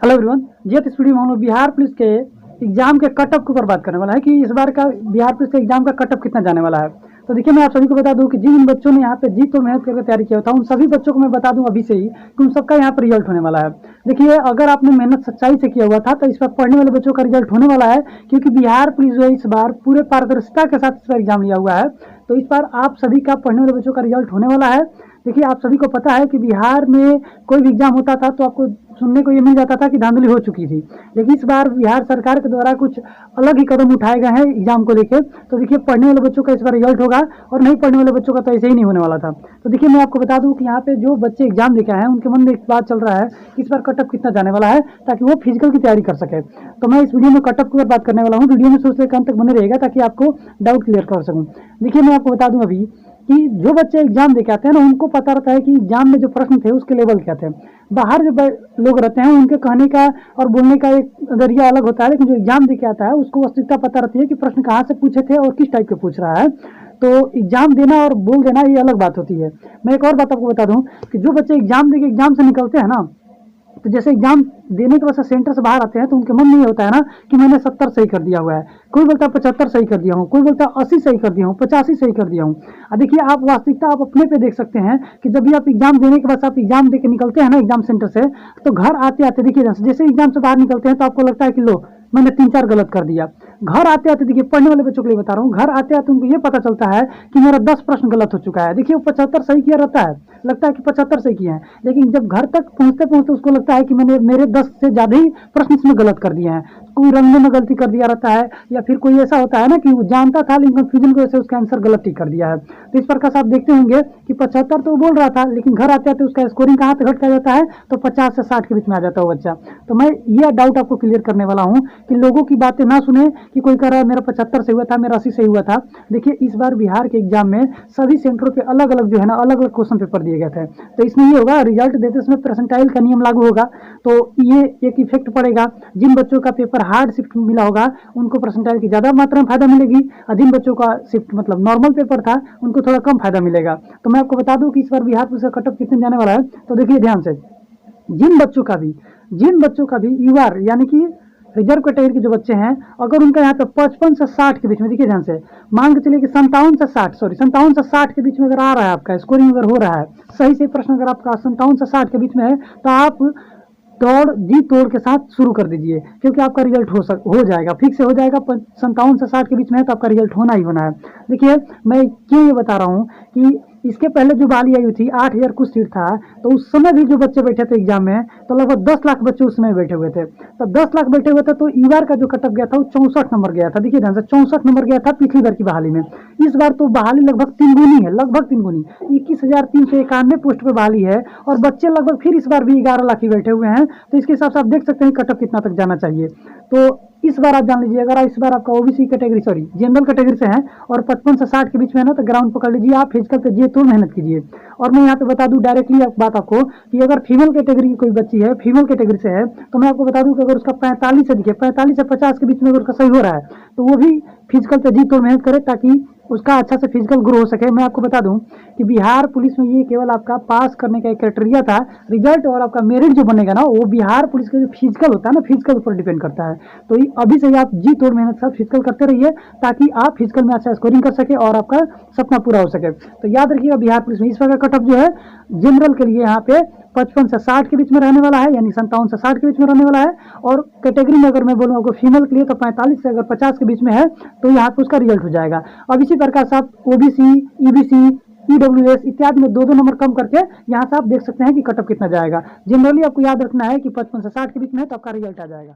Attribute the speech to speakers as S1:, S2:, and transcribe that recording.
S1: Hello everyone जी। इस video में हम लोग बिहार पुलिस के एग्जाम के कट ऑफ के ऊपर बात करने वाला है कि इस बार का बिहार पुलिस के एग्जाम का कट ऑफ कितना जाने वाला है। तो देखिए, मैं आप सभी को बता दूं कि जिन बच्चों ने यहाँ पे जी तो मेहनत करके तैयारी किया था, उन सभी बच्चों को मैं बता दूं अभी से ही कि उन सबका यहाँ पर रिजल्ट होने वाला है। देखिए, अगर आपने मेहनत सच्चाई से किया हुआ था तो इस बार पढ़ने वाले बच्चों का रिजल्ट होने वाला है, क्योंकि बिहार पुलिस जो है इस बार पूरे पारदर्शिता के साथ इस बार एग्जाम लिया हुआ है। तो इस बार आप सभी का पढ़ने वाले बच्चों का रिजल्ट होने वाला है। देखिए, आप सभी को पता है कि बिहार में कोई भी एग्जाम होता था तो आपको सुनने को ये मिल जाता था कि धांधली हो चुकी थी, लेकिन इस बार बिहार सरकार के द्वारा कुछ अलग ही कदम उठाए गए हैं एग्जाम को लेकर। तो देखिए, पढ़ने वाले बच्चों का इस बार रिजल्ट होगा और नहीं पढ़ने वाले बच्चों का तो ऐसे ही नहीं होने वाला था। तो देखिए, मैं आपको बता दूं कि यहाँ पे जो बच्चे एग्जाम देके आए हैं उनके मन में एक बात चल रहा है कि इस बार कट ऑफ कितना जाने वाला है, ताकि वो फिजिकल की तैयारी कर सके। तो मैं इस वीडियो में कट ऑफ की बात करने वाला हूँ। वीडियो में सोच अंत तक बने रहेगा ताकि आपको डाउट क्लियर कर सकूँ। देखिए, मैं आपको बता दूं अभी कि जो बच्चे एग्जाम देके आते हैं ना, उनको पता रहता है कि एग्जाम में जो प्रश्न थे उसके लेवल क्या थे। बाहर जो लोग रहते हैं उनके कहने का और बोलने का एक नजरिया अलग होता है, लेकिन जो एग्जाम देके आता है उसको वास्तविकता पता रहती है कि प्रश्न कहाँ से पूछे थे और किस टाइप के पूछ रहा है। तो एग्जाम देना और बोल देना ये अलग बात होती है। मैं एक और बात आपको बता दूं कि जो बच्चे एग्जाम देके एग्जाम से निकलते हैं ना, तो जैसे एग्जाम देने के बाद सेंटर से बाहर आते हैं तो उनके मन में ये होता है ना कि मैंने 70 सही कर दिया हुआ है, कोई बोलता है 75 सही कर दिया हूँ, कोई बोलता है 80 सही कर दिया हूँ, 85 सही कर दिया हूँ। देखिए, आप वास्तविकता आप अपने पे देख सकते हैं कि जब भी आप एग्जाम देने के बाद आप एग्जाम दे के निकलते हैं ना एग्जाम सेंटर से, तो घर आते आते देखिए जैसे एग्जाम से बाहर निकलते हैं तो आपको लगता है कि लो मैंने 3-4 गलत कर दिया। घर आते आते देखिए, पढ़ने वाले बच्चों के लिए बता रहा हूँ, घर आते आते उनको ये पता चलता है कि मेरा 10 प्रश्न गलत हो चुका है। देखिए, वो 75 सही किया रहता है, लगता है कि 75 सही किए हैं, लेकिन जब घर तक पहुंचते पहुंचते उसको लगता है कि मैंने मेरे 10 से ज्यादा ही प्रश्न इसमें गलत कर दिए हैं। कोई रंगने में गलती कर दिया रहता है, या फिर कोई ऐसा होता है ना कि वो जानता था लेकिन कंफ्यूजन की वजह से उसका आंसर गलत ही कर दिया है। तो इस प्रकार से आप देखते होंगे कि 75 तो बोल रहा था, लेकिन घर आते आते उसका स्कोरिंग कहाँ तक घट कर जाता है, तो 50 से 60 के बीच में आ जाता है वो बच्चा। तो मैं ये डाउट आपको क्लियर करने वाला हूँ कि लोगों की बातें ना सुने कि कोई कह रहा है मेरा 75 से हुआ था, मेरा 80 से हुआ था। देखिए, इस बार बिहार के एग्जाम में सभी सेंटरों पे अलग अलग जो है ना अलग अलग क्वेश्चन पेपर दिए गए थे। तो इसमें ये होगा, रिजल्ट देते समय परसेंटाइल का नियम लागू होगा, तो ये एक इफेक्ट पड़ेगा। जिन बच्चों का पेपर हार्ड शिफ्ट मिला होगा उनको परसेंटाइल की ज्यादा मात्रा में फायदा मिलेगी, और जिन बच्चों का शिफ्ट मतलब नॉर्मल पेपर था उनको थोड़ा कम फायदा मिलेगा। तो मैं आपको बता दूं कि इस बार बिहार पुलिस का कट ऑफ कितने जाने वाला है। तो देखिए ध्यान से, जिन बच्चों का भी यूआर यानी कि रिजर्व कैटेगरी के जो बच्चे हैं, अगर उनका यहाँ पे 55 से 60 के बीच में, देखिए ध्यान से, मान के चलिए कि 57 से 60 के बीच में अगर आ रहा है, आपका स्कोरिंग अगर हो रहा है सही से प्रश्न अगर आपका 57 से 60 के बीच में है, तो आप दौड़ जी तोड़ के साथ शुरू कर दीजिए, क्योंकि आपका रिजल्ट हो जाएगा, फिक्स से हो जाएगा। 57 से 60 के बीच में है तो आपका रिजल्ट होना ही होना है। देखिए, मैं क्यों ये बता रहा हूँ कि इसके पहले जो बहाली आई हुई थी 8,000 कुछ सीट था, तो उस समय भी जो बच्चे बैठे थे एग्जाम में, तो लगभग 10 लाख बच्चे उस समय बैठे हुए थे। तो 10 लाख बैठे हुए थे, तो ईवार का जो कटअप गया था वो 64 नंबर गया था। देखिए ध्यान से, 64 नंबर गया था पिछली बार की बहाली में। इस बार तो बहाली लगभग 3 गुनी है, लगभग 3 गुनी, 21,391 पोस्ट पे बहाली है, और बच्चे लगभग फिर इस बार भी 11 लाख ही बैठे हुए हैं। तो इसके हिसाब से आप देख सकते हैं कटअप कितना तक जाना चाहिए। तो इस बार आप जान लीजिए, अगर इस बार आपका ओबीसी कैटेगरी जनरल कैटेगरी से है और 55 से 60 के बीच में है ना, तो ग्राउंड पकड़ लीजिए, आप फिजिकल पे जी तो मेहनत कीजिए। और मैं यहाँ पे बता दूं डायरेक्टली बात आपको कि अगर फीमेल कैटेगरी की कोई बच्ची है, फीमेल कैटेगरी से है, तो मैं आपको बता दूं कि अगर उसका 45 से 50 के बीच में अगर उसका सही हो रहा है, तो वो भी फिजिकल पे जी तो मेहनत करे ताकि उसका अच्छा से फिजिकल ग्रो हो सके। मैं आपको बता दूं कि बिहार पुलिस में ये केवल आपका पास करने का एक क्राइटेरिया था, रिजल्ट और आपका मेरिट जो बनेगा ना, वो बिहार पुलिस का जो फिजिकल होता है ना, फिजिकल पर डिपेंड करता है। तो अभी से आप जी तोड़ मेहनत से फिजिकल करते रहिए, ताकि आप फिजिकल में अच्छा स्कोरिंग कर सके और आपका सपना पूरा हो सके। तो याद रखिएगा, बिहार पुलिस में इस बार का कटअप जो है जनरल के लिए यहाँ पे 55 से 60 के बीच में रहने वाला है, यानी 57 से 60 के बीच में रहने वाला है। और कैटेगरी में अगर मैं बोलूँ आपको फीमेल के लिए, तो 45 से अगर 50 के बीच में है तो यहाँ पे उसका रिजल्ट हो जाएगा। अब इसी प्रकार से आप ओबीसी, ईबीसी, ईडब्ल्यूएस इत्यादि में 2-2 नंबर कम करके यहाँ से आप देख सकते हैं कि कटअप कितना जाएगा। जनरली आपको याद रखना है कि 55 से 60 के बीच में है तो आपका रिजल्ट आ जाएगा।